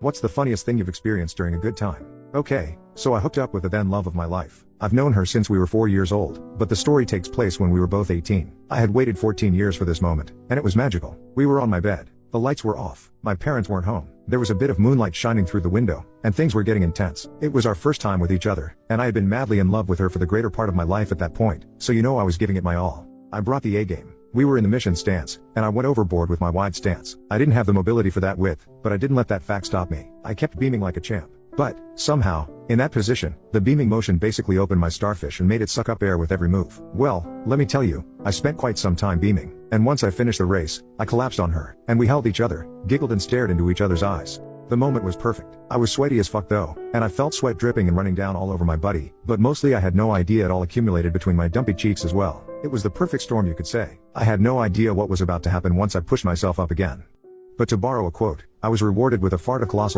What's the funniest thing you've experienced during a good time? Okay, so I hooked up with the then love of my life. I've known her since we were 4 years old, but the story takes place when we were both 18. I had waited 14 years for this moment, and it was magical. We were on my bed. The lights were off. My parents weren't home. There was a bit of moonlight shining through the window, and things were getting intense. It was our first time with each other, and I had been madly in love with her for the greater part of my life at that point, so I was giving it my all. I brought the A game. We were in the mission stance, and I went overboard with my wide stance. I didn't have the mobility for that width, but I didn't let that fact stop me. I kept beaming like a champ. But, somehow, in that position, the beaming motion basically opened my starfish and made it suck up air with every move. Well, let me tell you, I spent quite some time beaming, and once I finished the race, I collapsed on her, and we held each other, giggled and stared into each other's eyes. The moment was perfect. I was sweaty as fuck though, and I felt sweat dripping and running down all over my body, but mostly I had no idea it all accumulated between my dumpy cheeks as well. It was the perfect storm, you could say. I had no idea what was about to happen once I pushed myself up again. But to borrow a quote, I was rewarded with a fart, a colossal